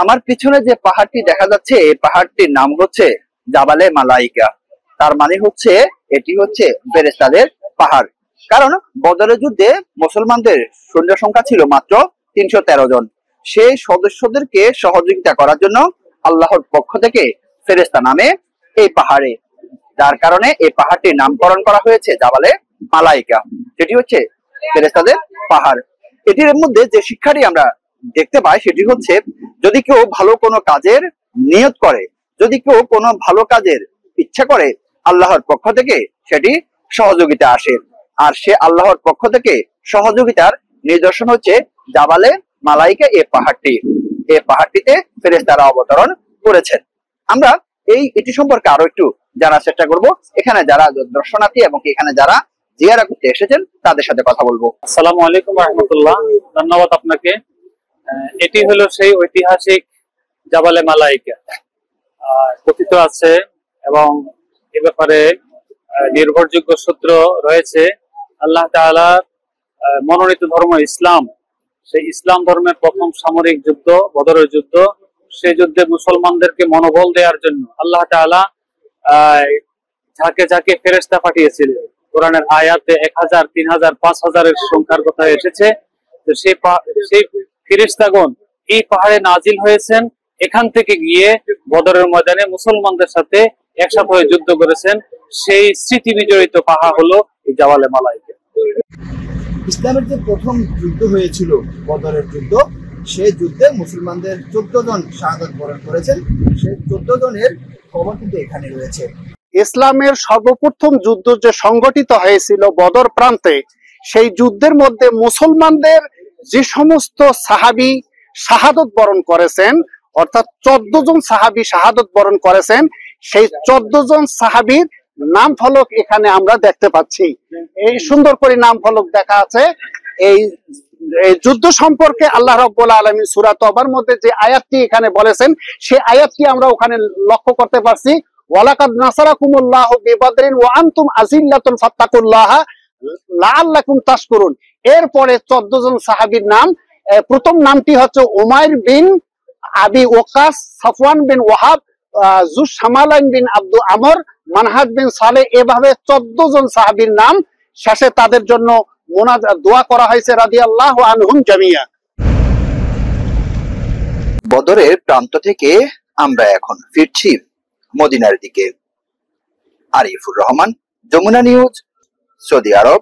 আমার পিছনে যে পাহাড়টি দেখা যাচ্ছে এই পাহাড়টির নাম হচ্ছে জাবালে মালাইকা। তার মানে হচ্ছে এটি হচ্ছে ফেরেশতাদের পাহাড়। কারণ বদরের যুদ্ধে মুসলমানদের সৈন্য সংখ্যা ছিল মাত্র 313 জন। সেই সদস্যদেরকে সহযোগিতা করার জন্য আল্লাহর পক্ষ থেকে ফেরেশতা নামে এই পাহাড়ে, যার কারণে এই পাহাড়টির নামকরণ করা হয়েছে জাবালে মালাইকা, যেটি হচ্ছে ফেরেশতাদের পাহাড়। এটির মধ্যে যে শিক্ষাটি আমরা দেখতে পাই সেটি হচ্ছে, যদি কেউ ভালো কোনো কাজের নিয়ত করে, যদি কেউ কোনো ভালো কাজের ইচ্ছা করে, আল্লাহর পক্ষ থেকে সেটি সহযোগিতা আসে। আর সে আল্লাহর পক্ষ থেকে সহযোগিতার নিদর্শন হচ্ছে জাবালে মালাইকা এই পাহাড়টি। এই পাহাড়টিতে ফেরেশতারা অবতরণ করেছেন। আমরা এটি সম্পর্কে আরো একটু জানার চেষ্টা করব। এখানে যারা দর্শনার্থী এবং এখানে যারা জিয়ারা করতে এসেছেন তাদের সাথে কথা বলবো। আসসালামু আলাইকুম রাহমাতুল্লাহ, ধন্যবাদ আপনাকে। এটি হলো সেই ঐতিহাসিক জাবালে মালাইকা। কথিত আছে এবং এ ব্যাপারে নির্ভরযোগ্য সূত্র রয়েছে। আল্লাহ তাআলার মনোনীত ধর্ম ইসলাম, সেই ইসলাম ধর্মের প্রথম সামরিক যুদ্ধ বদরের যুদ্ধ। সেই যুদ্ধে মুসলমানদেরকে মনোবল দেওয়ার জন্য আল্লাহ তাআলা ঝাঁকে ঝাঁকে ফেরেশতা পাঠিয়েছিলেন। কোরআনের আয়াতে 1000, 3000, 5000 সংখ্যার কথা এসেছে। তো সেই ফেরেশতাগণ এই পাহাড়ে নাজিল হয়েছেন। এখান থেকে গিয়ে বদরের ময়দানে মুসলমানদের সাথে একসাথে হয়ে যুদ্ধ করেছেন। সেই স্মৃতি বিজড়িত পাহাড় হলো এই জাবালে মালাইকা। ইসলামের যে প্রথম যুদ্ধ হয়েছিল বদরের যুদ্ধ, সেই যুদ্ধে মুসলমানদের 14 জন শাহাদাত বরণ করেছেন। সেই 14 জনের খবর কিন্তু এখানে রয়েছে। ইসলামের সর্বপ্রথম যুদ্ধ যে সংগঠিত হয়েছিল বদর প্রান্তে, সেই যুদ্ধের মধ্যে মুসলমানদের যে সমস্ত সাহাবী শাহাদত বরণ করেছেন, অর্থাৎ 14 জন সাহাবী শাহাদত বরণ করেছেন, সেই 14 জন সাহাবীর নাম ফলক এখানে আমরা দেখতে পাচ্ছি। এই সুন্দর করে নাম ফলক দেখা আছে। এই যুদ্ধ সম্পর্কে আল্লাহ রাব্বুল আলামিন সূরা তওবার মধ্যে যে আয়াতটি এখানে বলেছেন, সেই আয়াতটি আমরা ওখানে লক্ষ্য করতে পারছি। ওয়ালাকাদ নাসারাকুমুল্লাহু বিবদরিন ওয়া আনতুম আযিল্লাতুন ফাত্তাকুল্লাহা লাআল্লাকুম তাশকুরুন। এরপরে 14 জন সাহাবীর নাম, প্রথম নামটি হচ্ছে উমাইর বিন আবি ওয়াক্কাস, সাফওয়ান বিন ওয়াহাব, যুস শামালাইন বিন আব্দু আমর, মানহাজ বিন সালেহ। এভাবে 14 জন সাহাবীর নাম, শেষে তাদের জন্য মুনাজাত দোয়া করা হয়েছে রাদিয়াল্লাহু আনহুম জামিয়া। বদরের প্রান্ত থেকে আমরা এখন ফিরছি মদিনার দিকে। আরিফুর রহমান, যমুনা নিউজ, সৌদি আরব।